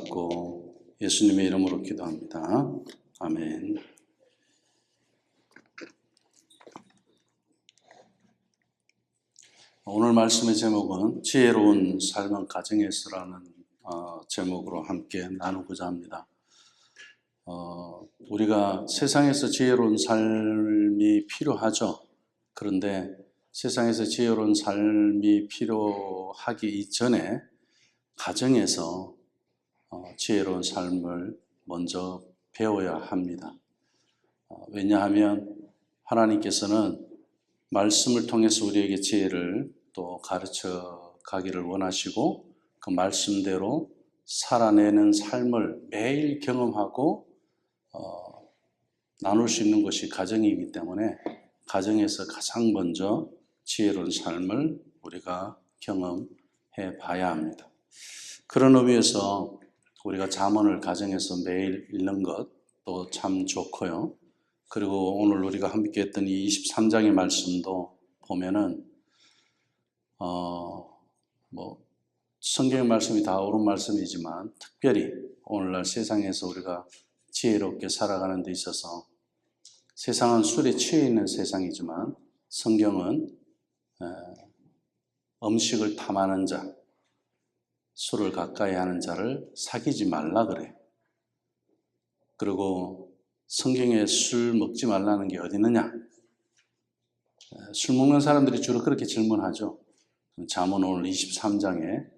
받고 예수님의 이름으로 기도합니다. 아멘. 오늘 말씀의 제목은 지혜로운 삶은 가정에서라는 제목으로 함께 나누고자 합니다. 우리가 세상에서 지혜로운 삶이 필요하죠. 그런데 세상에서 지혜로운 삶이 필요하기 이전에 가정에서 지혜로운 삶을 먼저 배워야 합니다. 왜냐하면 하나님께서는 말씀을 통해서 우리에게 지혜를 또 가르쳐 가기를 원하시고 그 말씀대로 살아내는 삶을 매일 경험하고 나눌 수 있는 것이 가정이기 때문에 가정에서 가장 먼저 지혜로운 삶을 우리가 경험해 봐야 합니다. 그런 의미에서 우리가 잠언을 가정에서 매일 읽는 것도 참 좋고요. 그리고 오늘 우리가 함께 했던 이 23장의 말씀도 보면은 성경의 말씀이 다 옳은 말씀이지만 특별히 오늘날 세상에서 우리가 지혜롭게 살아가는 데 있어서 세상은 술에 취해 있는 세상이지만 성경은 음식을 탐하는 자, 술을 가까이 하는 자를 사귀지 말라 그래. 그리고 성경에 술 먹지 말라는 게 어디 있느냐? 술 먹는 사람들이 주로 그렇게 질문하죠. 잠언 오늘 23장에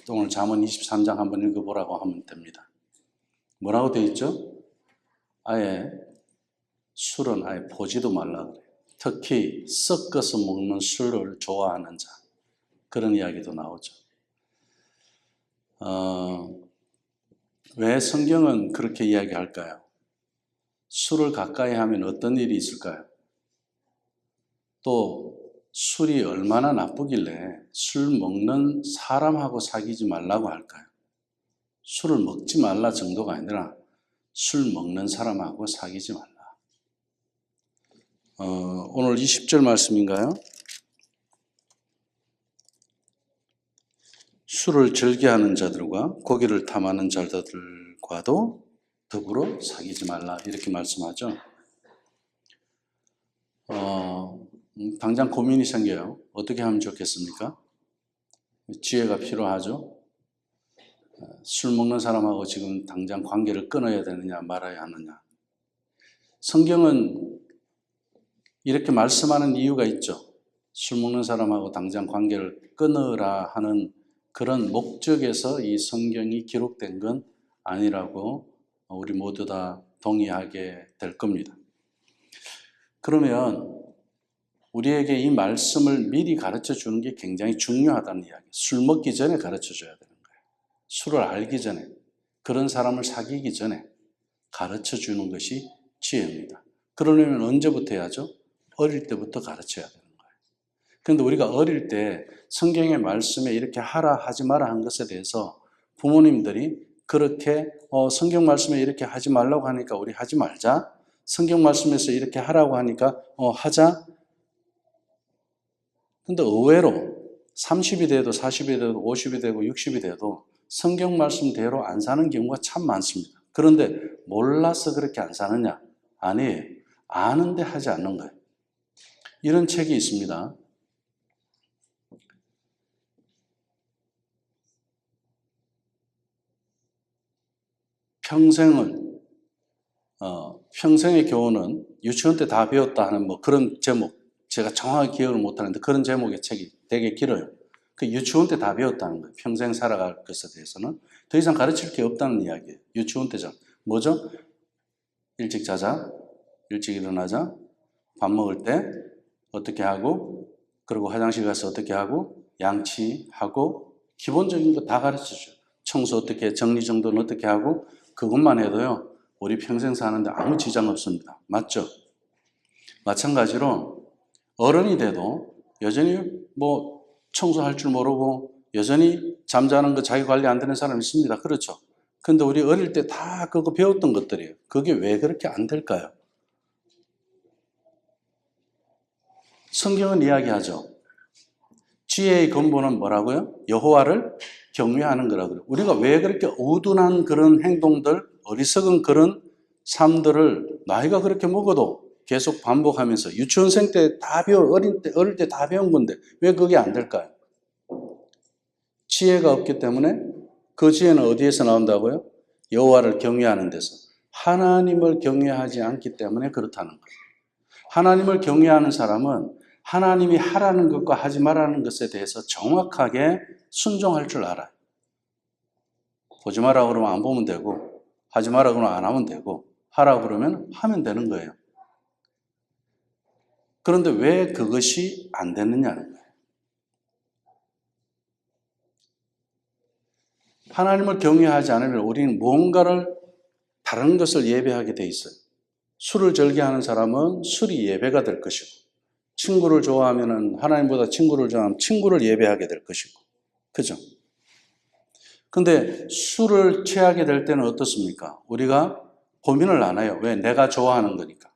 오늘 잠언 23장 한번 읽어보라고 하면 됩니다. 뭐라고 되어 있죠? 아예 술은 아예 보지도 말라 그래요. 특히 섞어서 먹는 술을 좋아하는 자, 그런 이야기도 나오죠. 왜 성경은 그렇게 이야기할까요? 술을 가까이 하면 어떤 일이 있을까요? 또 술이 얼마나 나쁘길래 술 먹는 사람하고 사귀지 말라고 할까요? 술을 먹지 말라 정도가 아니라 술 먹는 사람하고 사귀지 말라. 오늘 20절 말씀인가요? 술을 즐겨하는 자들과 고기를 탐하는 자들과도 더불어 사귀지 말라 이렇게 말씀하죠. 당장 고민이 생겨요. 어떻게 하면 좋겠습니까? 지혜가 필요하죠. 술 먹는 사람하고 지금 당장 관계를 끊어야 되느냐 말아야 하느냐. 성경은 이렇게 말씀하는 이유가 있죠. 술 먹는 사람하고 당장 관계를 끊으라 하는 그런 목적에서 이 성경이 기록된 건 아니라고 우리 모두 다 동의하게 될 겁니다. 그러면 우리에게 이 말씀을 미리 가르쳐 주는 게 굉장히 중요하다는 이야기. 술 먹기 전에 가르쳐 줘야 되는 거예요. 술을 알기 전에, 그런 사람을 사귀기 전에 가르쳐 주는 것이 지혜입니다. 그러려면 언제부터 해야죠? 어릴 때부터 가르쳐야 되는 거예요. 그런데 우리가 어릴 때 성경의 말씀에 이렇게 하라 하지 마라 한 것에 대해서 부모님들이 그렇게 성경 말씀에 이렇게 하지 말라고 하니까 우리 하지 말자. 성경 말씀에서 이렇게 하라고 하니까 하자. 근데 의외로 30이 돼도 40이 돼도 50이 되고 60이 돼도 성경 말씀대로 안 사는 경우가 참 많습니다. 그런데 몰라서 그렇게 안 사느냐? 아니에요. 아는데 하지 않는 거예요. 이런 책이 있습니다. 평생의 교훈은 유치원 때 다 배웠다 하는 그런 제목, 제가 정확하게 기억을 못하는데 그런 제목의 책이 되게 길어요. 그 유치원 때 다 배웠다는 거예요. 평생 살아갈 것에 대해서는 더 이상 가르칠 게 없다는 이야기예요. 유치원 때죠. 뭐죠? 일찍 자자, 일찍 일어나자, 밥 먹을 때 어떻게 하고, 그리고 화장실 가서 어떻게 하고, 양치하고, 기본적인 거 다 가르쳐줘요. 청소 어떻게 해, 정리정돈은 어떻게 하고, 그것만 해도요, 우리 평생 사는데 아무 지장 없습니다. 맞죠? 마찬가지로 어른이 돼도 여전히 청소할 줄 모르고 여전히 잠자는 거 자기 관리 안 되는 사람이 있습니다. 그렇죠? 근데 우리 어릴 때 다 그거 배웠던 것들이에요. 그게 왜 그렇게 안 될까요? 성경은 이야기하죠. 지혜의 근본은 뭐라고요? 여호와를 경외하는 거라 그래요. 우리가 왜 그렇게 어둔한 그런 행동들, 어리석은 그런 삶들을 나이가 그렇게 먹어도 계속 반복하면서 유치원생 때 다 어릴 때 다 배운 건데 왜 그게 안 될까요? 지혜가 없기 때문에. 그 지혜는 어디에서 나온다고요? 여호와를 경외하는 데서. 하나님을 경외하지 않기 때문에 그렇다는 거예요. 하나님을 경외하는 사람은 하나님이 하라는 것과 하지 말라는 것에 대해서 정확하게 순종할 줄 알아요. 보지 마라 그러면 안 보면 되고, 하지 마라 그러면 안 하면 되고, 하라 그러면 하면 되는 거예요. 그런데 왜 그것이 안 되느냐는 거예요. 하나님을 경외하지 않으면 우리는 무언가를 다른 것을 예배하게 돼 있어요. 술을 절개하는 사람은 술이 예배가 될 것이고, 친구를 좋아하면 하나님보다 친구를 좋아하면 친구를 예배하게 될 것이고, 그죠? 근데 술을 취하게 될 때는 어떻습니까? 우리가 고민을 안 해요. 왜? 내가 좋아하는 거니까.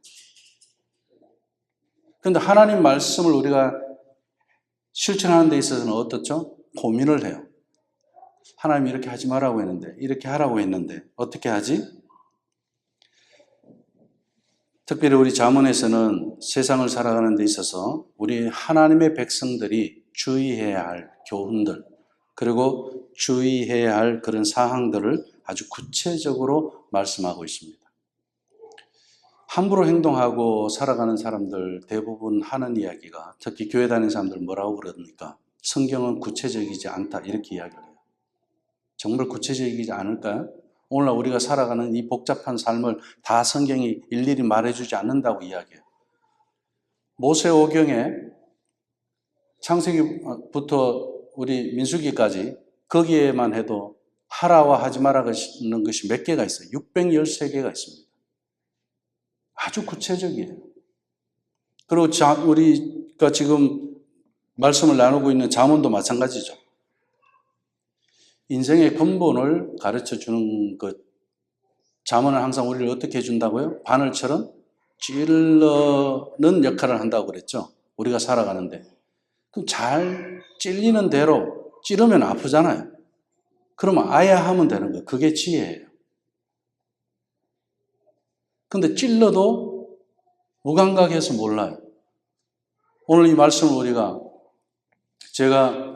근데 하나님 말씀을 우리가 실천하는 데 있어서는 어떻죠? 고민을 해요. 하나님이 이렇게 하지 말라고 했는데, 이렇게 하라고 했는데, 어떻게 하지? 특별히 우리 잠언에서는 세상을 살아가는 데 있어서 우리 하나님의 백성들이 주의해야 할 교훈들, 그리고 주의해야 할 그런 사항들을 아주 구체적으로 말씀하고 있습니다. 함부로 행동하고 살아가는 사람들 대부분 하는 이야기가, 특히 교회 다니는 사람들 뭐라고 그러니까 성경은 구체적이지 않다 이렇게 이야기를 해요. 정말 구체적이지 않을까요? 오늘날 우리가 살아가는 이 복잡한 삶을 다 성경이 일일이 말해주지 않는다고 이야기해요. 모세오경에 창세기부터 우리 민수기까지 거기에만 해도 하라와 하지 말라는 것이 몇 개가 있어요. 613개가 있습니다. 아주 구체적이에요. 그리고 우리가 지금 말씀을 나누고 있는 잠언도 마찬가지죠. 인생의 근본을 가르쳐 주는 것. 잠언은 항상 우리를 어떻게 해준다고요? 바늘처럼 찌르는 역할을 한다고 그랬죠. 우리가 살아가는데. 그럼 잘 찔리는 대로 찌르면 아프잖아요. 그러면 아예 하면 되는 거예요. 그게 지혜예요. 근데 찔러도 무감각해서 몰라요. 오늘 이 말씀을 제가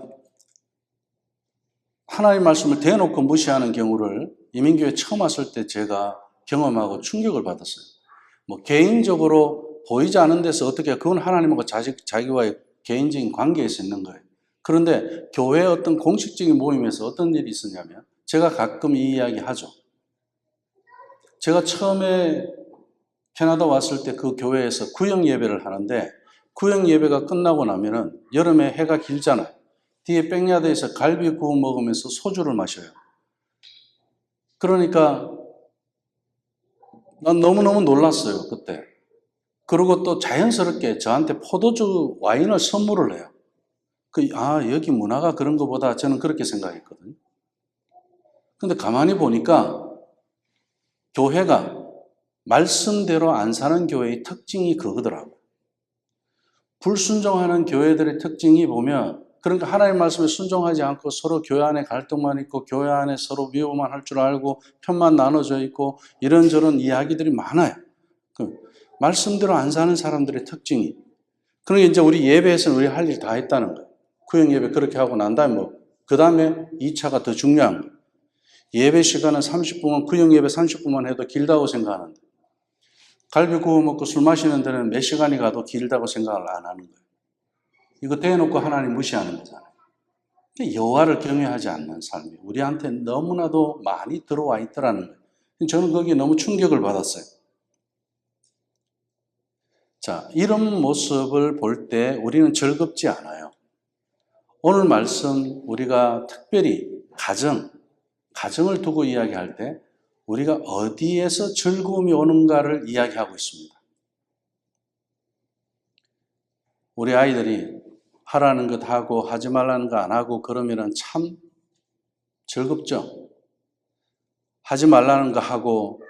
하나님 말씀을 대놓고 무시하는 경우를 이민교회 처음 왔을 때 제가 경험하고 충격을 받았어요. 개인적으로 보이지 않는 데서 어떻게, 그건 하나님하고 자기와의 개인적인 관계에서 있는 거예요. 그런데 교회 어떤 공식적인 모임에서 어떤 일이 있었냐면, 제가 가끔 이 이야기 하죠. 제가 처음에 캐나다 왔을 때 그 교회에서 구역 예배를 하는데, 구역 예배가 끝나고 나면은 여름에 해가 길잖아요. 뒤에 백야드에서 갈비 구워 먹으면서 소주를 마셔요. 그러니까 난 너무너무 놀랐어요, 그때. 그리고 또 자연스럽게 저한테 포도주 와인을 선물을 해요. 여기 문화가 그런 것보다 저는 그렇게 생각했거든요. 근데 가만히 보니까 교회가 말씀대로 안 사는 교회의 특징이 그거더라고요. 불순종하는 교회들의 특징이 보면, 그러니까 하나님 말씀에 순종하지 않고 서로 교회 안에 갈등만 있고 교회 안에 서로 미워만 할 줄 알고 편만 나눠져 있고 이런저런 이야기들이 많아요. 말씀대로 안 사는 사람들의 특징이. 그러니까 이제 우리 예배에서는 우리 할 일 다 했다는 거예요. 구역 예배 그렇게 하고 난 다음에 그 다음에 2차가 더 중요한 거예요. 예배 시간은 30분만, 구역 예배 30분만 해도 길다고 생각하는데, 갈비 구워 먹고 술 마시는 데는 몇 시간이 가도 길다고 생각을 안 하는 거예요. 이거 대놓고 하나님 무시하는 거잖아요. 여호와를 경외하지 않는 삶이 우리한테 너무나도 많이 들어와 있더라는 거예요. 저는 거기에 너무 충격을 받았어요. 자, 이런 모습을 볼 때 우리는 즐겁지 않아요. 오늘 말씀 우리가 특별히 가정을 두고 이야기할 때 우리가 어디에서 즐거움이 오는가를 이야기하고 있습니다. 우리 아이들이 하라는 것 하고 하지 말라는 거 안 하고 그러면 참 즐겁죠. 하지 말라는 거 하고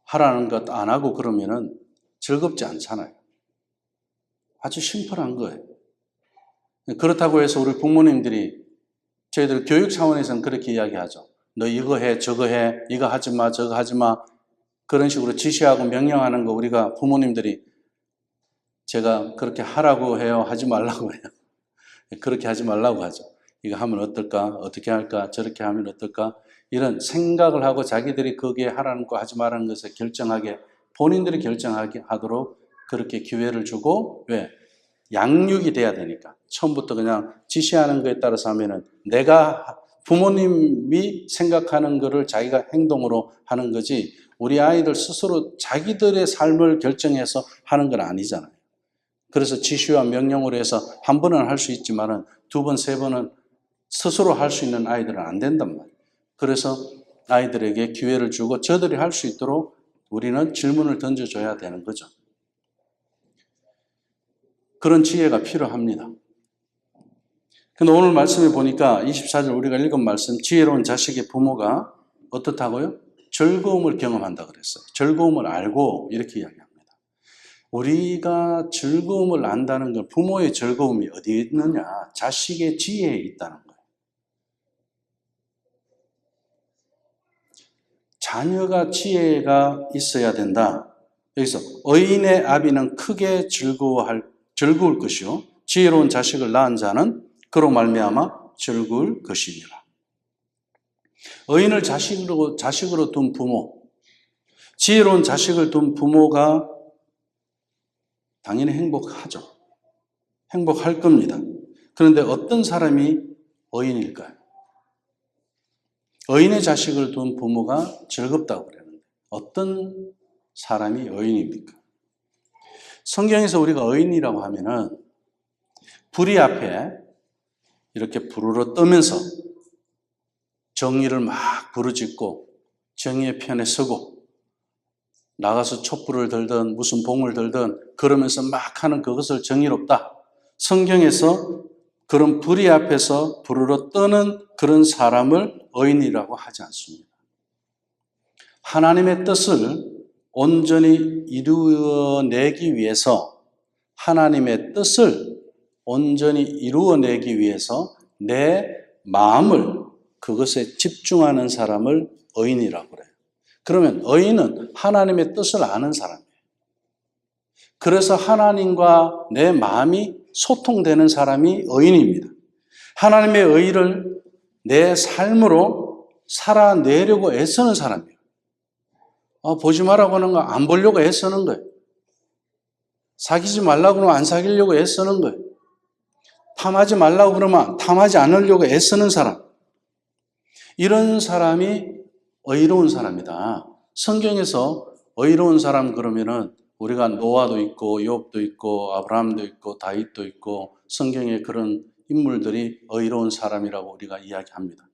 하라는 것 안 하고 그러면 즐겁지 않잖아요. 아주 심플한 거예요. 그렇다고 해서 우리 부모님들이 저희들 교육 차원에서는 그렇게 이야기하죠. 너 이거 해, 저거 해, 이거 하지 마, 저거 하지 마. 그런 식으로 지시하고 명령하는 거 우리가 부모님들이 제가 그렇게 하라고 해요, 하지 말라고 해요. 그렇게 하지 말라고 하죠. 이거 하면 어떨까? 어떻게 할까? 저렇게 하면 어떨까? 이런 생각을 하고 자기들이 거기에 하라는 거 하지 말라는 것을 결정하게 본인들이 결정하게 하도록 그렇게 기회를 주고 왜? 양육이 돼야 되니까. 처음부터 그냥 지시하는 거에 따라서 하면은 내가 부모님이 생각하는 거를 자기가 행동으로 하는 거지 우리 아이들 스스로 자기들의 삶을 결정해서 하는 건 아니잖아요. 그래서 지시와 명령으로 해서 한 번은 할 수 있지만은 두 번, 세 번은 스스로 할 수 있는 아이들은 안 된단 말이에요. 그래서 아이들에게 기회를 주고 저들이 할 수 있도록 우리는 질문을 던져줘야 되는 거죠. 그런 지혜가 필요합니다. 근데 오늘 말씀에 보니까 24절 우리가 읽은 말씀 지혜로운 자식의 부모가 어떻다고요? 즐거움을 경험한다 그랬어요. 즐거움을 알고 이렇게 이야기합니다. 우리가 즐거움을 안다는 건 부모의 즐거움이 어디에 있느냐? 자식의 지혜에 있다는 거예요. 자녀가 지혜가 있어야 된다. 여기서 의인의 아비는 크게 즐거울 것이요 지혜로운 자식을 낳은 자는 그로 말미암아 즐거울 것이니라. 의인을 자식으로 둔 부모, 지혜로운 자식을 둔 부모가 당연히 행복하죠. 행복할 겁니다. 그런데 어떤 사람이 의인일까요? 의인의 자식을 둔 부모가 즐겁다고 그러는데 어떤 사람이 의인입니까? 성경에서 우리가 의인이라고 하면은 불의 앞에 이렇게 부르러 떠면서 정의를 막 부르짖고 정의의 편에 서고 나가서 촛불을 들든 무슨 봉을 들든 그러면서 막 하는 그것을 정의롭다. 성경에서 그런 불의 앞에서 부르러 떠는 그런 사람을 의인이라고 하지 않습니다. 하나님의 뜻을 온전히 이루어내기 위해서 하나님의 뜻을 온전히 이루어내기 위해서 내 마음을 그것에 집중하는 사람을 의인이라고 그래요. 그러면 의인은 하나님의 뜻을 아는 사람이에요. 그래서 하나님과 내 마음이 소통되는 사람이 의인입니다. 하나님의 의를 내 삶으로 살아내려고 애쓰는 사람이에요. 보지 말라고 하는 거 안 보려고 애쓰는 거예요. 사귀지 말라고 그러면 안 사귀려고 애쓰는 거예요. 탐하지 말라고 그러면 탐하지 않으려고 애쓰는 사람. 이런 사람이 의로운 사람이다. 성경에서 의로운 사람 그러면은 우리가 노아도 있고 욥도 있고 아브라함도 있고 다윗도 있고 성경에 그런 인물들이 의로운 사람이라고 우리가 이야기합니다.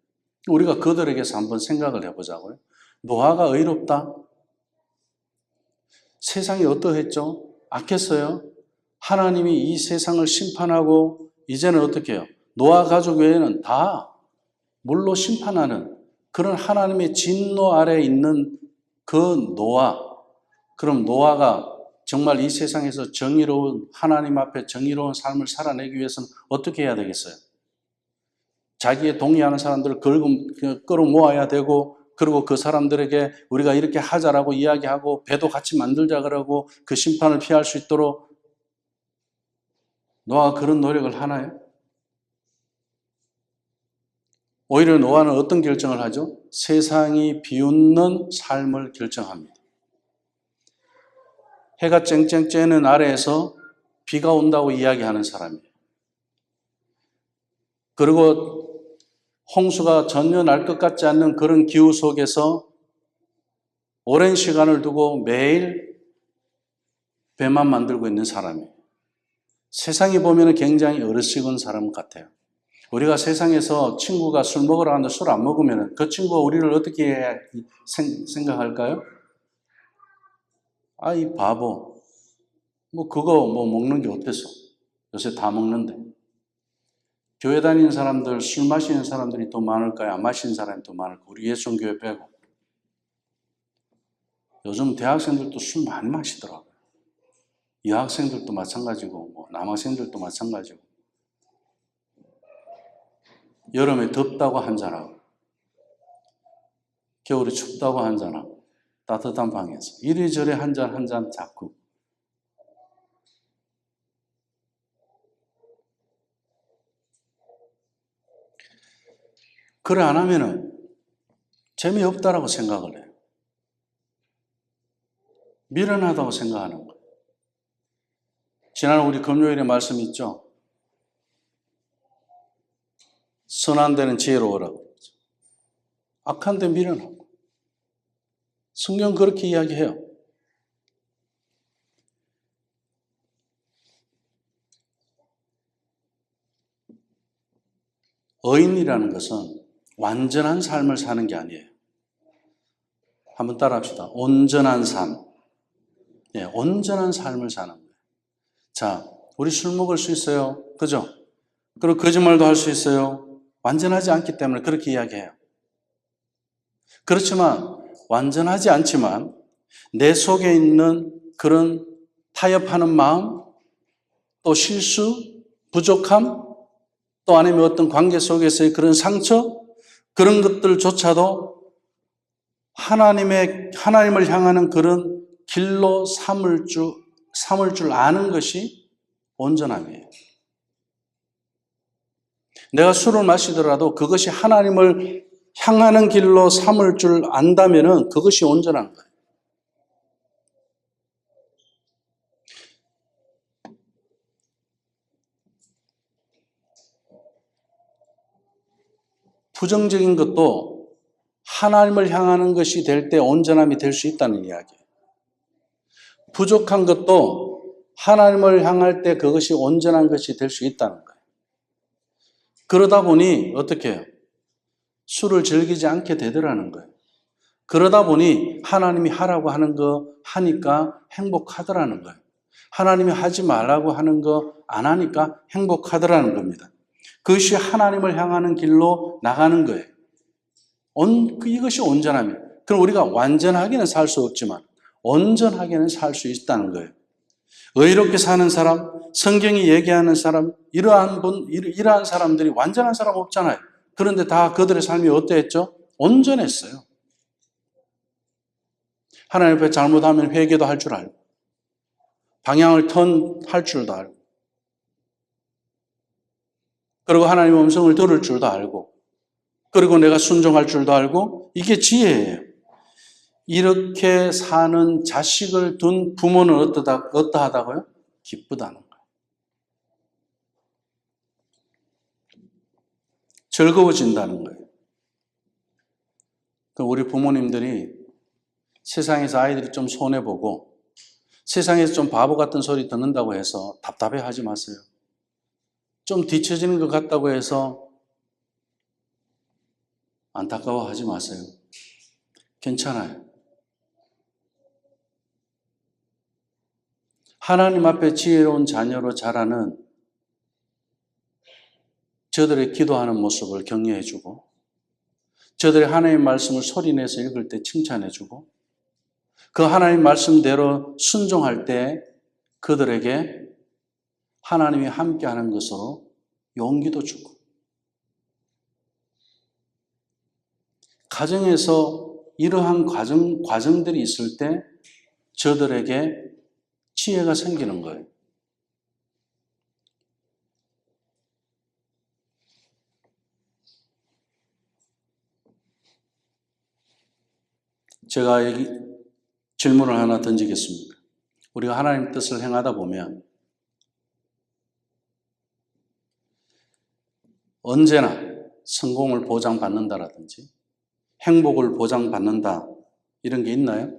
우리가 그들에게서 한번 생각을 해보자고요. 노아가 의롭다? 세상이 어떠했죠? 악했어요? 하나님이 이 세상을 심판하고 이제는 어떻게 해요? 노아 가족 외에는 다 물로 심판하는 그런 하나님의 진노 아래에 있는 그 노아. 그럼 노아가 정말 이 세상에서 하나님 앞에 정의로운 삶을 살아내기 위해서는 어떻게 해야 되겠어요? 자기에 동의하는 사람들을 끌어모아야 되고 그리고 그 사람들에게 우리가 이렇게 하자라고 이야기하고 배도 같이 만들자 그러고 그 심판을 피할 수 있도록 노아가 그런 노력을 하나요? 오히려 노아는 어떤 결정을 하죠? 세상이 비웃는 삶을 결정합니다. 해가 쨍쨍 쬐는 아래에서 비가 온다고 이야기하는 사람이에요. 그리고 홍수가 전혀 날 것 같지 않는 그런 기후 속에서 오랜 시간을 두고 매일 배만 만들고 있는 사람이에요. 세상이 보면 굉장히 어리석은 사람 같아요. 우리가 세상에서 친구가 술 먹으러 가는데 술 안 먹으면 그 친구가 우리를 어떻게 생각할까요? 이 바보. 그거 먹는 게 어때서? 요새 다 먹는데. 교회 다니는 사람들, 술 마시는 사람들이 더 많을까요? 안 마시는 사람이 더 많을까요? 우리 예수교회 빼고. 요즘 대학생들도 술 많이 마시더라고요. 여학생들도 마찬가지고, 남학생들도 마찬가지고. 여름에 덥다고 한잔하고 겨울에 춥다고 한잔하고 따뜻한 방에서 이리저리 한 잔 자꾸. 그래 안 하면은 재미없다라고 생각을 해요. 미련하다고 생각하는 거예요. 지난 우리 금요일에 말씀 있죠? 선한 데는 지혜로우라고 그러죠. 악한 데 미련하고. 성경 그렇게 이야기해요. 의인이라는 것은 완전한 삶을 사는 게 아니에요. 한번 따라합시다. 온전한 삶. 예, 온전한 삶을 사는 거예요. 자, 우리 술 먹을 수 있어요. 그죠? 그리고 거짓말도 할 수 있어요. 완전하지 않기 때문에 그렇게 이야기해요. 그렇지만 완전하지 않지만 내 속에 있는 그런 타협하는 마음, 또 실수, 부족함, 또 아니면 어떤 관계 속에서의 그런 상처, 그런 것들조차도 하나님을 향하는 그런 길로 삼을 줄 아는 것이 온전함이에요. 내가 술을 마시더라도 그것이 하나님을 향하는 길로 삼을 줄 안다면은 그것이 온전한 거예요. 부정적인 것도 하나님을 향하는 것이 될 때 온전함이 될 수 있다는 이야기예요. 부족한 것도 하나님을 향할 때 그것이 온전한 것이 될 수 있다는 거예요. 그러다 보니 어떻게 해요? 술을 즐기지 않게 되더라는 거예요. 그러다 보니 하나님이 하라고 하는 거 하니까 행복하더라는 거예요. 하나님이 하지 말라고 하는 거 안 하니까 행복하더라는 겁니다. 그것이 하나님을 향하는 길로 나가는 거예요. 이것이 온전함이에요. 그럼 우리가 완전하게는 살 수 없지만 온전하게는 살 수 있다는 거예요. 의롭게 사는 사람, 성경이 얘기하는 사람, 이러한 사람들이 완전한 사람 없잖아요. 그런데 다 그들의 삶이 어땠죠? 온전했어요. 하나님 앞에 잘못하면 회개도 할 줄 알고, 방향을 할 줄도 알고, 그리고 하나님의 음성을 들을 줄도 알고, 그리고 내가 순종할 줄도 알고, 이게 지혜예요. 이렇게 사는 자식을 둔 부모는 어떠하다고요? 기쁘다는 거예요. 즐거워진다는 거예요. 우리 부모님들이 세상에서 아이들이 좀 손해보고 세상에서 좀 바보 같은 소리 듣는다고 해서 답답해하지 마세요. 좀 뒤처지는 것 같다고 해서 안타까워하지 마세요. 괜찮아요. 하나님 앞에 지혜로운 자녀로 자라는 저들의 기도하는 모습을 격려해주고 저들의 하나님의 말씀을 소리내서 읽을 때 칭찬해주고 그 하나님 말씀대로 순종할 때 그들에게 하나님이 함께하는 것으로 용기도 주고 가정에서 이러한 과정들이 있을 때 저들에게 지혜가 생기는 거예요. 제가 질문을 하나 던지겠습니다. 우리가 하나님 뜻을 행하다 보면 언제나 성공을 보장받는다라든지 행복을 보장받는다 이런 게 있나요?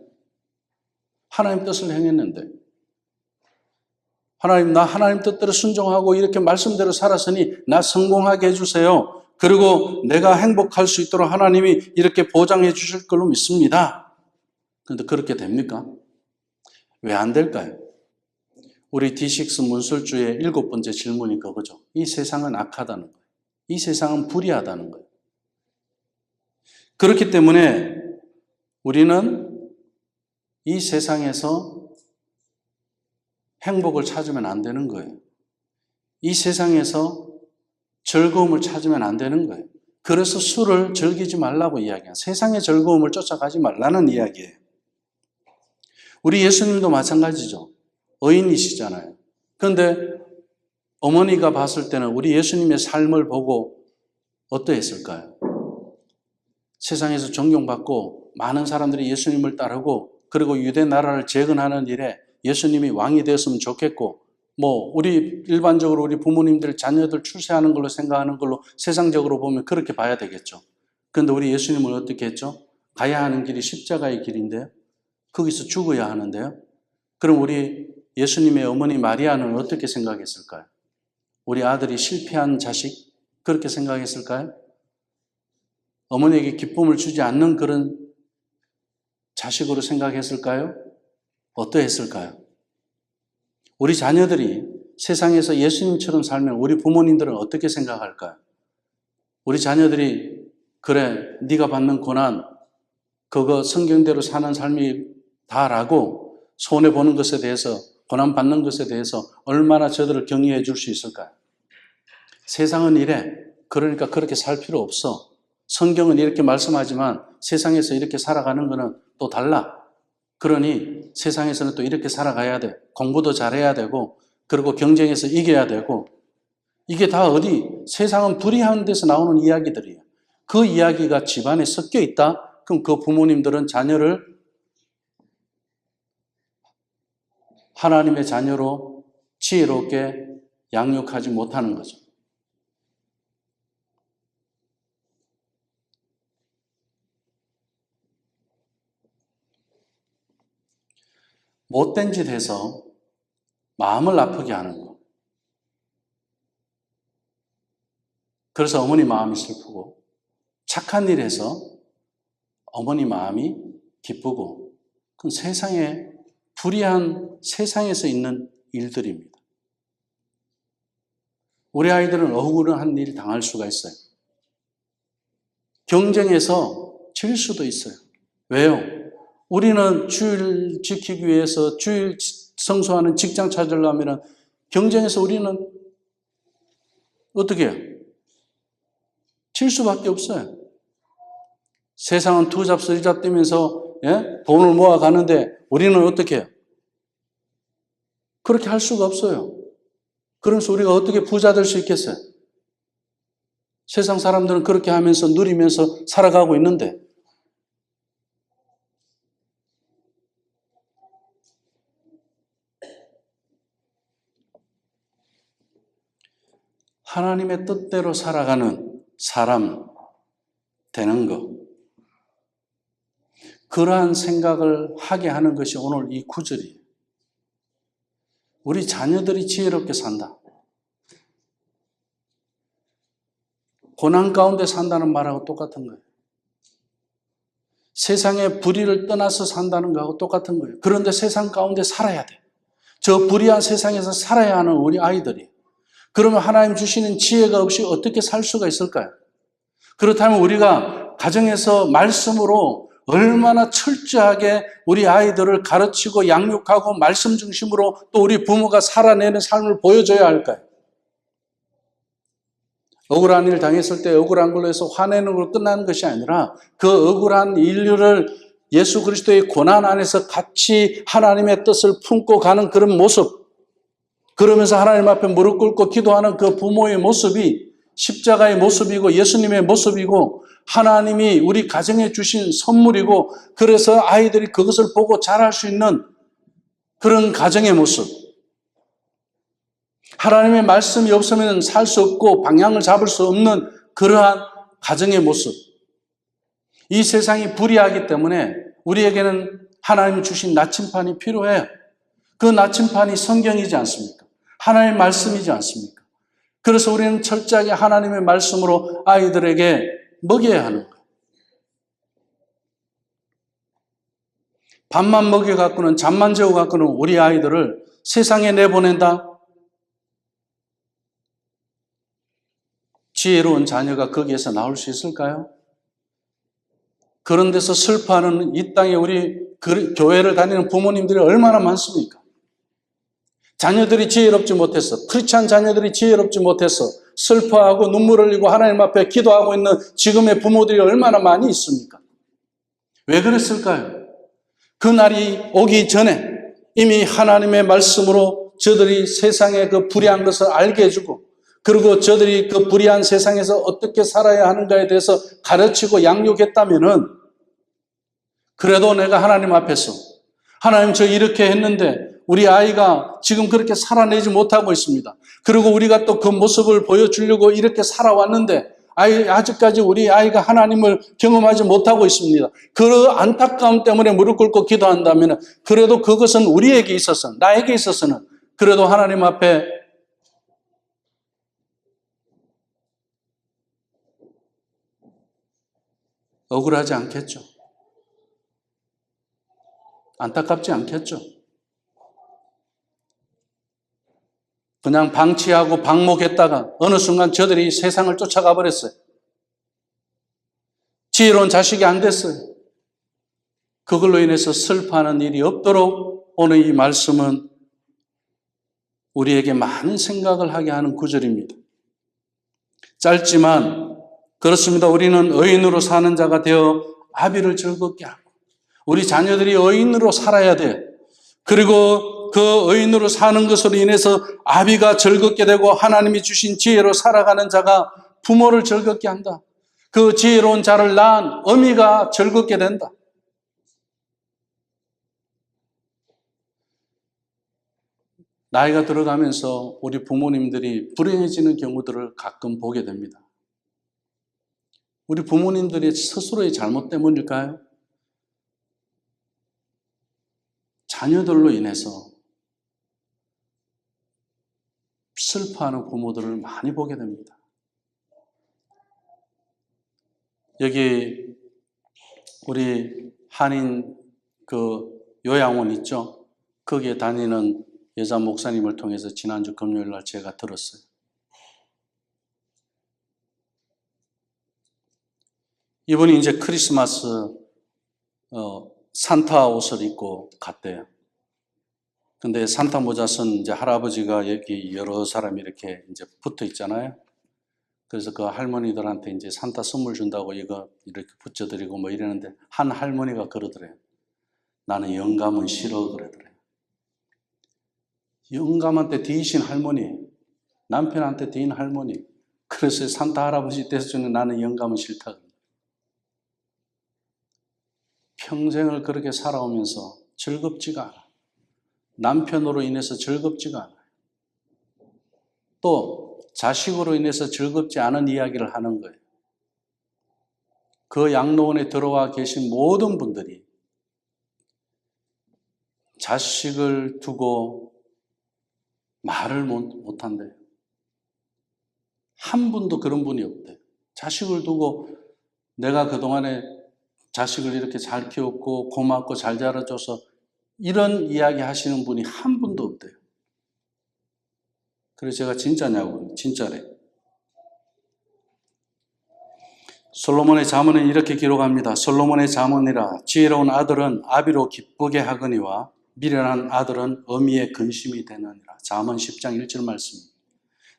하나님 뜻을 행했는데 하나님 나 하나님 뜻대로 순종하고 이렇게 말씀대로 살았으니 나 성공하게 해주세요. 그리고 내가 행복할 수 있도록 하나님이 이렇게 보장해 주실 걸로 믿습니다. 그런데 그렇게 됩니까? 왜 안 될까요? 우리 D6 문술주의 7번째 질문이 그거죠. 이 세상은 악하다는 거예요. 이 세상은 불의하다는 거예요. 그렇기 때문에 우리는 이 세상에서 행복을 찾으면 안 되는 거예요. 이 세상에서 즐거움을 찾으면 안 되는 거예요. 그래서 술을 즐기지 말라고 이야기해요. 세상의 즐거움을 쫓아가지 말라는 이야기예요. 우리 예수님도 마찬가지죠. 의인이시잖아요. 그런데 어머니가 봤을 때는 우리 예수님의 삶을 보고 어떠했을까요? 세상에서 존경받고 많은 사람들이 예수님을 따르고 그리고 유대 나라를 재건하는 일에 예수님이 왕이 되었으면 좋겠고 우리 일반적으로 우리 부모님들 자녀들 출세하는 걸로 생각하는 걸로 세상적으로 보면 그렇게 봐야 되겠죠. 그런데 우리 예수님은 어떻게 했죠? 가야 하는 길이 십자가의 길인데요. 거기서 죽어야 하는데요. 그럼 우리 예수님의 어머니 마리아는 어떻게 생각했을까요? 우리 아들이 실패한 자식 그렇게 생각했을까요? 어머니에게 기쁨을 주지 않는 그런 자식으로 생각했을까요? 어떠했을까요? 우리 자녀들이 세상에서 예수님처럼 살면 우리 부모님들은 어떻게 생각할까요? 우리 자녀들이 그래 네가 받는 고난 그거 성경대로 사는 삶이다라고 손해보는 것에 대해서 고난받는 것에 대해서 얼마나 저들을 격려해 줄 수 있을까요? 세상은 이래. 그러니까 그렇게 살 필요 없어. 성경은 이렇게 말씀하지만 세상에서 이렇게 살아가는 거는 또 달라. 그러니 세상에서는 또 이렇게 살아가야 돼. 공부도 잘해야 되고 그리고 경쟁에서 이겨야 되고 이게 다 어디 세상은 불의한 데서 나오는 이야기들이에요. 그 이야기가 집안에 섞여 있다? 그럼 그 부모님들은 자녀를 하나님의 자녀로 지혜롭게 양육하지 못하는 거죠. 못된 짓 해서 마음을 아프게 하는 거. 그래서 어머니 마음이 슬프고 착한 일 해서 어머니 마음이 기쁘고 그건 세상에 불의한 세상에서 있는 일들입니다. 우리 아이들은 억울한 일 당할 수가 있어요. 경쟁에서 질 수도 있어요. 왜요? 우리는 주일 지키기 위해서 주일 성수하는 직장 찾으려면 경쟁에서 우리는 어떻게 해요? 질 수밖에 없어요. 세상은 두 잡, 세 잡 뛰면서 돈을 모아가는데 우리는 어떻게 해요? 그렇게 할 수가 없어요. 그러면서 우리가 어떻게 부자 될 수 있겠어요? 세상 사람들은 그렇게 하면서 누리면서 살아가고 있는데 하나님의 뜻대로 살아가는 사람 되는 것. 그러한 생각을 하게 하는 것이 오늘 이 구절이에요. 우리 자녀들이 지혜롭게 산다. 고난 가운데 산다는 말하고 똑같은 거예요. 세상의 불의를 떠나서 산다는 거하고 똑같은 거예요. 그런데 세상 가운데 살아야 돼. 저 불의한 세상에서 살아야 하는 우리 아이들이. 그러면 하나님 주시는 지혜가 없이 어떻게 살 수가 있을까요? 그렇다면 우리가 가정에서 말씀으로 얼마나 철저하게 우리 아이들을 가르치고 양육하고 말씀 중심으로 또 우리 부모가 살아내는 삶을 보여줘야 할까요? 억울한 일 당했을 때 억울한 걸로 해서 화내는 걸로 끝나는 것이 아니라 그 억울한 인류를 예수 그리스도의 고난 안에서 같이 하나님의 뜻을 품고 가는 그런 모습, 그러면서 하나님 앞에 무릎 꿇고 기도하는 그 부모의 모습이 십자가의 모습이고 예수님의 모습이고 하나님이 우리 가정에 주신 선물이고 그래서 아이들이 그것을 보고 자랄 수 있는 그런 가정의 모습. 하나님의 말씀이 없으면 살 수 없고 방향을 잡을 수 없는 그러한 가정의 모습. 이 세상이 불의하기 때문에 우리에게는 하나님이 주신 나침판이 필요해요. 그 나침판이 성경이지 않습니까? 하나님의 말씀이지 않습니까? 그래서 우리는 철저하게 하나님의 말씀으로 아이들에게 먹여야 하는 거예요. 밥만 먹여갖고는 잠만 재워갖고는 우리 아이들을 세상에 내보낸다? 지혜로운 자녀가 거기에서 나올 수 있을까요? 그런 데서 슬퍼하는 이 땅에 우리 교회를 다니는 부모님들이 얼마나 많습니까? 자녀들이 지혜롭지 못해서, 크리스찬 자녀들이 지혜롭지 못해서, 슬퍼하고 눈물 흘리고 하나님 앞에 기도하고 있는 지금의 부모들이 얼마나 많이 있습니까? 왜 그랬을까요? 그 날이 오기 전에 이미 하나님의 말씀으로 저들이 세상의 그 불의한 것을 알게 해주고, 그리고 저들이 그 불의한 세상에서 어떻게 살아야 하는가에 대해서 가르치고 양육했다면은, 그래도 내가 하나님 앞에서 하나님 저 이렇게 했는데 우리 아이가 지금 그렇게 살아내지 못하고 있습니다. 그리고 우리가 또 그 모습을 보여주려고 이렇게 살아왔는데 아직까지 우리 아이가 하나님을 경험하지 못하고 있습니다. 그 안타까움 때문에 무릎 꿇고 기도한다면 그래도 그것은 우리에게 있어서, 나에게 있어서는 그래도 하나님 앞에 억울하지 않겠죠. 안타깝지 않겠죠. 그냥 방치하고 방목했다가 어느 순간 저들이 세상을 쫓아가 버렸어요. 지혜로운 자식이 안 됐어요. 그걸로 인해서 슬퍼하는 일이 없도록 오늘 이 말씀은 우리에게 많은 생각을 하게 하는 구절입니다. 짧지만 그렇습니다. 우리는 의인으로 사는 자가 되어 아비를 즐겁게 하고 우리 자녀들이 의인으로 살아야 돼요. 그리고 그 의인으로 사는 것으로 인해서 아비가 즐겁게 되고 하나님이 주신 지혜로 살아가는 자가 부모를 즐겁게 한다. 그 지혜로운 자를 낳은 어미가 즐겁게 된다. 나이가 들어가면서 우리 부모님들이 불행해지는 경우들을 가끔 보게 됩니다. 우리 부모님들이 스스로의 잘못 때문일까요? 자녀들로 인해서 슬퍼하는 부모들을 많이 보게 됩니다. 여기 우리 한인 그 요양원 있죠? 거기에 다니는 여자 목사님을 통해서 지난주 금요일 날 제가 들었어요. 이분이 이제 크리스마스 산타 옷을 입고 갔대요. 근데 산타 모자 쓴 이제 할아버지가 여기 여러 사람이 이렇게 이제 붙어 있잖아요. 그래서 그 할머니들한테 이제 산타 선물 준다고 이거 이렇게 붙여드리고 뭐 이러는데 한 할머니가 그러더래요. 나는 영감은 싫어 그러더래요. 영감한테 뒤이신 할머니, 남편한테 뒤인 할머니. 그래서 산타 할아버지 떼서주는 나는 영감은 싫다. 평생을 그렇게 살아오면서 즐겁지가 않아. 남편으로 인해서 즐겁지가 않아요. 또 자식으로 인해서 즐겁지 않은 이야기를 하는 거예요. 그 양로원에 들어와 계신 모든 분들이 자식을 두고 말을 못한대요. 한 분도 그런 분이 없대요. 자식을 두고 내가 그동안에 자식을 이렇게 잘 키웠고 고맙고 잘 자라줘서 이런 이야기 하시는 분이 한 분도 없대요. 그래서 제가 진짜냐고, 진짜래. 솔로몬의 잠언은 이렇게 기록합니다. 솔로몬의 잠언이라 지혜로운 아들은 아비로 기쁘게 하거니와 미련한 아들은 어미의 근심이 되느니라. 잠언 10장 1절 말씀입니다.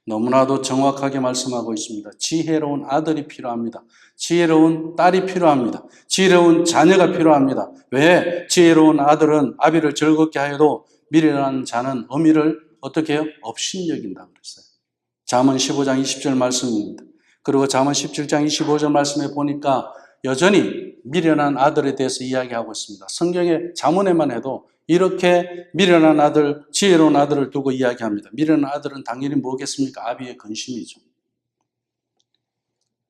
너무나도 정확하게 말씀하고 있습니다. 지혜로운 아들이 필요합니다. 지혜로운 딸이 필요합니다. 지혜로운 자녀가 필요합니다. 왜? 지혜로운 아들은 아비를 즐겁게 하여도 미련한 자는 어미를 어떻게 해요? 업신여긴다 그랬어요. 잠언 15장 20절 말씀입니다. 그리고 잠언 17장 25절 말씀에 보니까 여전히 미련한 아들에 대해서 이야기하고 있습니다. 성경의 잠언에만 해도 이렇게 미련한 아들, 지혜로운 아들을 두고 이야기합니다. 미련한 아들은 당연히 뭐겠습니까? 아비의 근심이죠.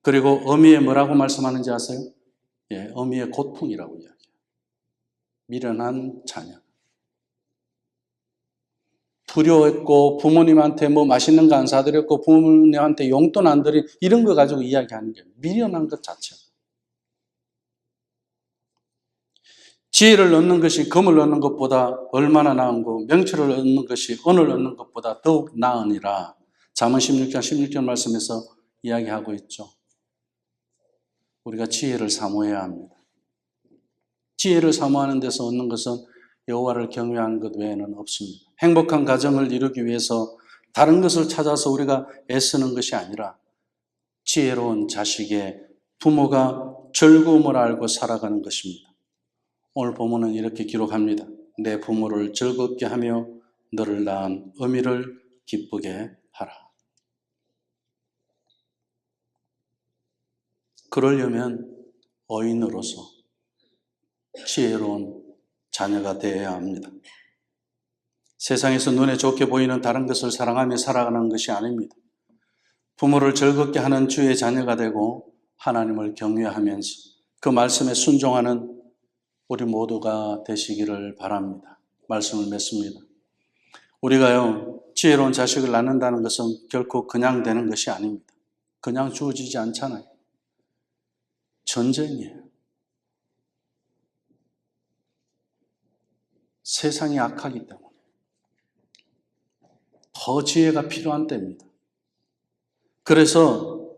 그리고 어미의 뭐라고 말씀하는지 아세요? 예, 어미의 고통이라고 이야기해요. 미련한 자녀. 불효했고 부모님한테 뭐 맛있는 거 안 사드렸고 부모님한테 용돈 안 드린 이런 거 가지고 이야기하는 게 미련한 것 자체가. 지혜를 얻는 것이 금을 얻는 것보다 얼마나 나은고 명철을 얻는 것이 은을 얻는 것보다 더욱 나으니라. 잠언 16장 16절 말씀에서 이야기하고 있죠. 우리가 지혜를 사모해야 합니다. 지혜를 사모하는 데서 얻는 것은 여호와를 경외하는 것 외에는 없습니다. 행복한 가정을 이루기 위해서 다른 것을 찾아서 우리가 애쓰는 것이 아니라 지혜로운 자식의 부모가 즐거움을 알고 살아가는 것입니다. 오늘 본문은 이렇게 기록합니다. 내 부모를 즐겁게 하며 너를 낳은 어미를 기쁘게 하라. 그러려면 어인으로서 지혜로운 자녀가 되어야 합니다. 세상에서 눈에 좋게 보이는 다른 것을 사랑하며 살아가는 것이 아닙니다. 부모를 즐겁게 하는 주의 자녀가 되고 하나님을 경외하면서 그 말씀에 순종하는 우리 모두가 되시기를 바랍니다. 말씀을 맺습니다. 우리가요, 지혜로운 자식을 낳는다는 것은 결코 그냥 되는 것이 아닙니다. 그냥 주어지지 않잖아요. 전쟁이에요. 세상이 악하기 때문에 더 지혜가 필요한 때입니다. 그래서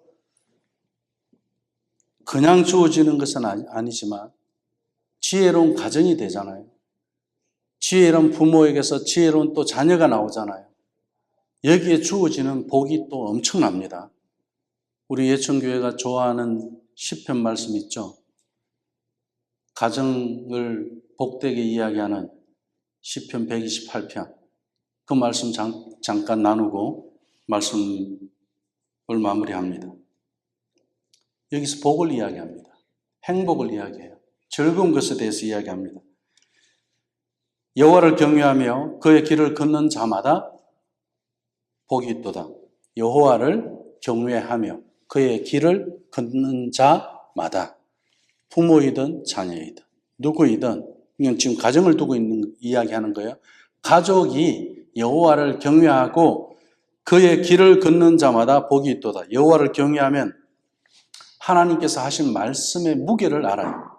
그냥 주어지는 것은 아니지만 지혜로운 가정이 되잖아요. 지혜로운 부모에게서 지혜로운 또 자녀가 나오잖아요. 여기에 주어지는 복이 또 엄청납니다. 우리 예천교회가 좋아하는 시편 말씀 있죠. 가정을 복되게 이야기하는 시편 128편. 그 말씀 잠깐 나누고 말씀을 마무리합니다. 여기서 복을 이야기합니다. 행복을 이야기해요. 즐거운 것에 대해서 이야기합니다. 여호와를 경외하며 그의 길을 걷는 자마다 복이 있도다. 여호와를 경외하며 그의 길을 걷는 자마다 부모이든 자녀이든 누구이든 이건 지금 가정을 두고 있는 이야기하는 거예요. 가족이 여호와를 경외하고 그의 길을 걷는 자마다 복이 있도다. 여호와를 경외하면 하나님께서 하신 말씀의 무게를 알아요.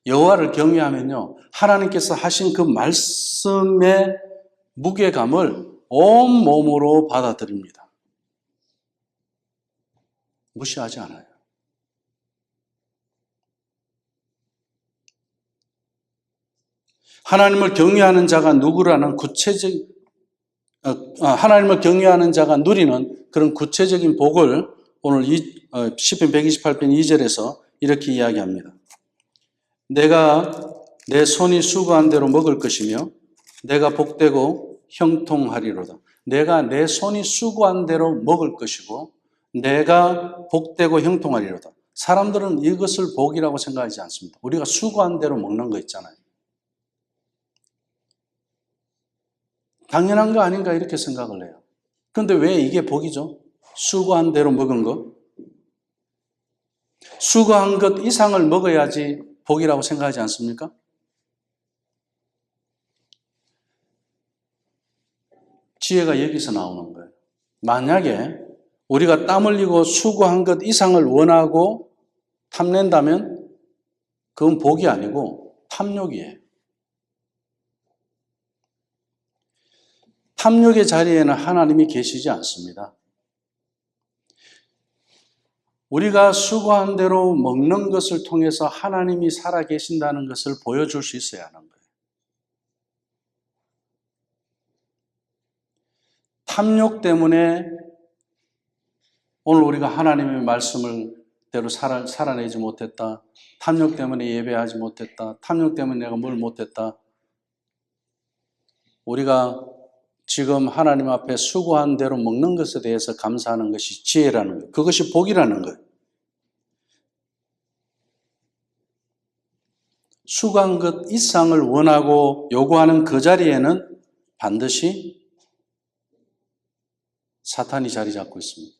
여호와를 경외하면요, 하나님께서 하신 그 말씀의 무게감을 온 몸으로 받아들입니다. 무시하지 않아요. 하나님을 경외하는 자가 누구라는 하나님을 경외하는 자가 누리는 그런 구체적인 복을 오늘 시편 128편 2절에서 이렇게 이야기합니다. 내가 내 손이 수고한 대로 먹을 것이며 내가 복되고 형통하리로다. 내가 내 손이 수고한 대로 먹을 것이고 내가 복되고 형통하리로다. 사람들은 이것을 복이라고 생각하지 않습니다. 우리가 수고한 대로 먹는 거 있잖아요. 당연한 거 아닌가 이렇게 생각을 해요. 그런데 왜 이게 복이죠? 수고한 대로 먹은 거? 수고한 것 이상을 먹어야지 복이라고 생각하지 않습니까? 지혜가 여기서 나오는 거예요. 만약에 우리가 땀 흘리고 수고한 것 이상을 원하고 탐낸다면 그건 복이 아니고 탐욕이에요. 탐욕의 자리에는 하나님이 계시지 않습니다. 우리가 수고한 대로 먹는 것을 통해서 하나님이 살아계신다는 것을 보여줄 수 있어야 하는 거예요. 탐욕 때문에 오늘 우리가 하나님의 말씀을 대로 살아내지 못했다. 탐욕 때문에 예배하지 못했다. 탐욕 때문에 내가 뭘 못했다. 우리가 지금 하나님 앞에 수고한 대로 먹는 것에 대해서 감사하는 것이 지혜라는 거예요. 그것이 복이라는 거예요. 수고한 것 이상을 원하고 요구하는 그 자리에는 반드시 사탄이 자리 잡고 있습니다.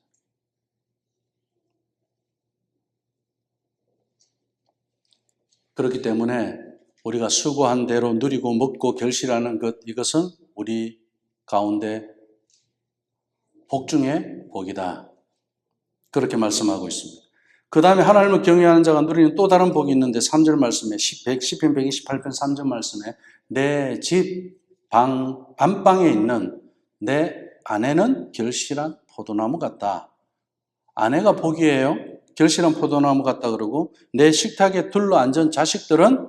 그렇기 때문에 우리가 수고한 대로 누리고 먹고 결실하는 것, 이것은 우리 가운데 복 중에 복이다. 그렇게 말씀하고 있습니다. 그 다음에 하나님을 경외하는 자가 누리는 또 다른 복이 있는데 3절 말씀에 시편 128편 3절 말씀에 내 집 안방에 있는 내 아내는 결실한 포도나무 같다. 아내가 복이에요. 결실한 포도나무 같다 그러고 내 식탁에 둘러앉은 자식들은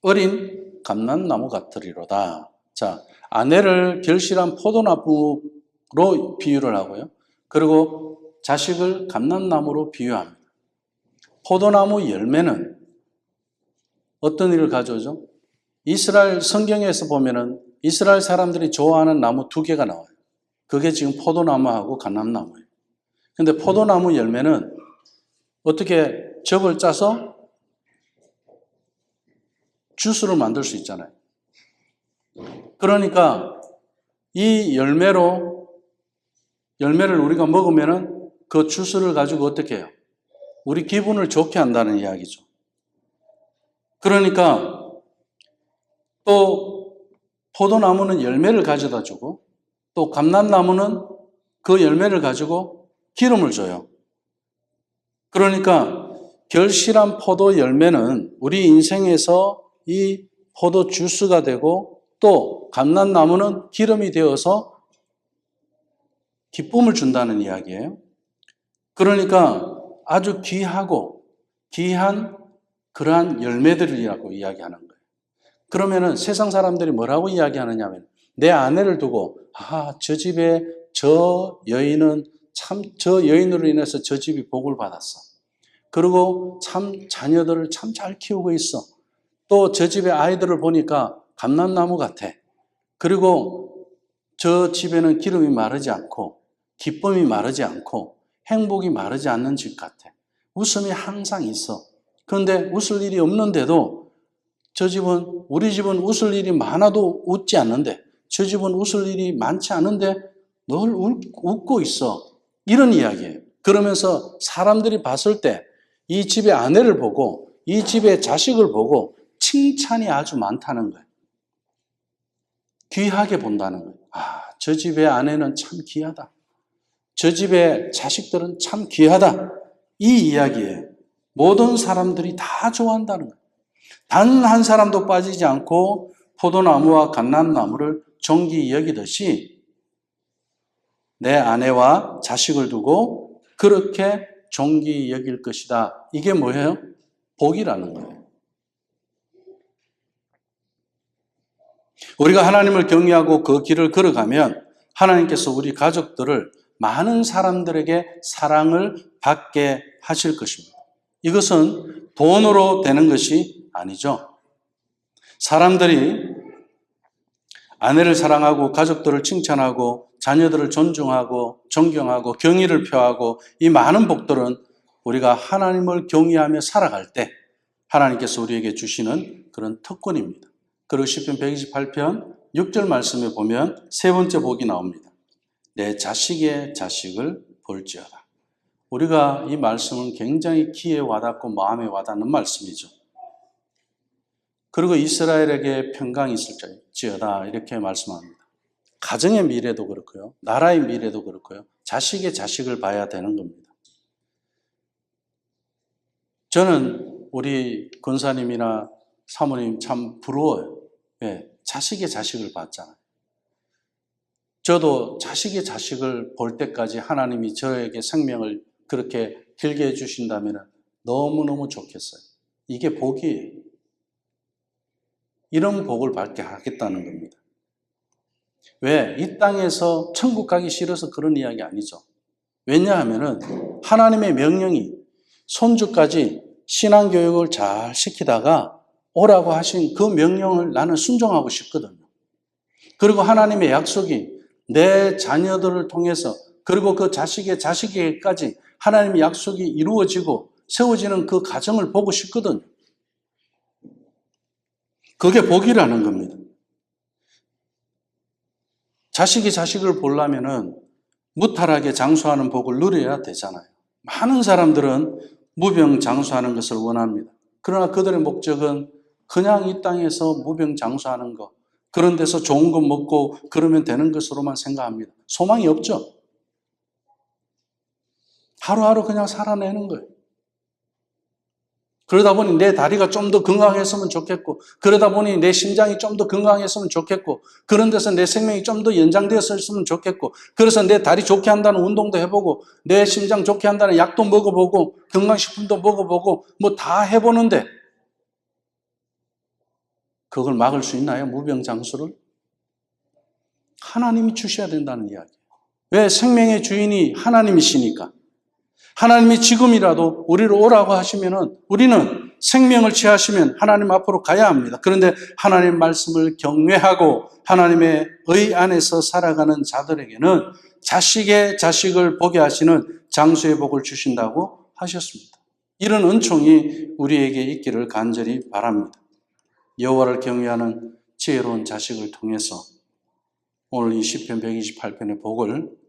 어린 감람나무 같으리로다. 자, 아내를 결실한 포도나무 비유를 하고요. 그리고 자식을 감람나무로 비유합니다. 포도나무 열매는 어떤 일을 가져오죠? 이스라엘 성경에서 보면은 이스라엘 사람들이 좋아하는 나무 두 개가 나와요. 그게 지금 포도나무하고 감람나무예요. 근데 포도나무 열매는 어떻게 즙을 짜서 주스를 만들 수 있잖아요. 그러니까 이 열매를 우리가 먹으면은 그 주스를 가지고 어떻게 해요? 우리 기분을 좋게 한다는 이야기죠. 그러니까 또 포도나무는 열매를 가져다 주고 또 감람나무는 그 열매를 가지고 기름을 줘요. 그러니까 결실한 포도 열매는 우리 인생에서 이 포도 주스가 되고 또 감람나무는 기름이 되어서 기쁨을 준다는 이야기예요. 그러니까 아주 귀한 그러한 열매들이라고 이야기하는 거예요. 그러면은 세상 사람들이 뭐라고 이야기하느냐면 내 아내를 두고 저 집에 저 여인은 참 저 여인으로 인해서 저 집이 복을 받았어. 그리고 참 자녀들을 참 잘 키우고 있어. 또 저 집의 아이들을 보니까 감람나무 같아. 그리고 저 집에는 기름이 마르지 않고 기쁨이 마르지 않고 행복이 마르지 않는 집 같아. 웃음이 항상 있어. 그런데 웃을 일이 없는데도 우리 집은 웃을 일이 많아도 웃지 않는데 저 집은 웃을 일이 많지 않은데 늘 웃고 있어. 이런 이야기예요. 그러면서 사람들이 봤을 때 이 집의 아내를 보고 이 집의 자식을 보고 칭찬이 아주 많다는 거예요. 귀하게 본다는 거예요. 저 집의 아내는 참 귀하다. 저 집의 자식들은 참 귀하다. 이 이야기예요. 모든 사람들이 다 좋아한다는 거예요. 단 한 사람도 빠지지 않고 포도나무와 감람나무를 존귀히 여기듯이 내 아내와 자식을 두고 그렇게 존귀히 여길 것이다. 이게 뭐예요? 복이라는 거예요. 우리가 하나님을 경외하고 그 길을 걸어가면 하나님께서 우리 가족들을 많은 사람들에게 사랑을 받게 하실 것입니다. 이것은 돈으로 되는 것이 아니죠. 사람들이 아내를 사랑하고 가족들을 칭찬하고 자녀들을 존중하고 존경하고 경의를 표하고 이 많은 복들은 우리가 하나님을 경외하며 살아갈 때 하나님께서 우리에게 주시는 그런 특권입니다. 그리고 시편 128편 6절 말씀에 보면 세 번째 복이 나옵니다. 내 자식의 자식을 볼지어다. 우리가 이 말씀은 굉장히 귀에 와닿고 마음에 와닿는 말씀이죠. 그리고 이스라엘에게 평강이 있을지어다 이렇게 말씀합니다. 가정의 미래도 그렇고요. 나라의 미래도 그렇고요. 자식의 자식을 봐야 되는 겁니다. 저는 우리 권사님이나 사모님 참 부러워요. 왜? 자식의 자식을 봤잖아요. 저도 자식의 자식을 볼 때까지 하나님이 저에게 생명을 그렇게 길게 해주신다면 너무너무 좋겠어요. 이게 복이에요. 이런 복을 받게 하겠다는 겁니다. 왜? 이 땅에서 천국 가기 싫어서 그런 이야기 아니죠. 왜냐하면은 하나님의 명령이 손주까지 신앙교육을 잘 시키다가 오라고 하신 그 명령을 나는 순종하고 싶거든요. 그리고 하나님의 약속이 내 자녀들을 통해서 그리고 그 자식의 자식에게까지 하나님의 약속이 이루어지고 세워지는 그 가정을 보고 싶거든요. 그게 복이라는 겁니다. 자식이 자식을 보려면은 무탈하게 장수하는 복을 누려야 되잖아요. 많은 사람들은 무병장수하는 것을 원합니다. 그러나 그들의 목적은 그냥 이 땅에서 무병장수하는 것, 그런 데서 좋은 거 먹고 그러면 되는 것으로만 생각합니다. 소망이 없죠. 하루하루 그냥 살아내는 거예요. 그러다 보니 내 다리가 좀 더 건강했으면 좋겠고, 그러다 보니 내 심장이 좀 더 건강했으면 좋겠고, 그런 데서 내 생명이 좀 더 연장되었으면 좋겠고, 그래서 내 다리 좋게 한다는 운동도 해보고, 내 심장 좋게 한다는 약도 먹어보고, 건강식품도 먹어보고, 뭐 다 해보는데, 그걸 막을 수 있나요? 무병장수를? 하나님이 주셔야 된다는 이야기예요. 왜? 생명의 주인이 하나님이시니까. 하나님이 지금이라도 우리를 오라고 하시면은 우리는 생명을 취하시면 하나님 앞으로 가야 합니다. 그런데 하나님 말씀을 경외하고 하나님의 의 안에서 살아가는 자들에게는 자식의 자식을 보게 하시는 장수의 복을 주신다고 하셨습니다. 이런 은총이 우리에게 있기를 간절히 바랍니다. 여호와를 경외하는 지혜로운 자식을 통해서 오늘 이 시편 128편의 복을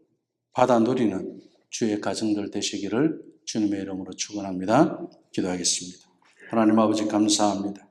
받아 누리는 주의 가정들 되시기를 주님의 이름으로 축원합니다. 기도하겠습니다. 하나님 아버지 감사합니다.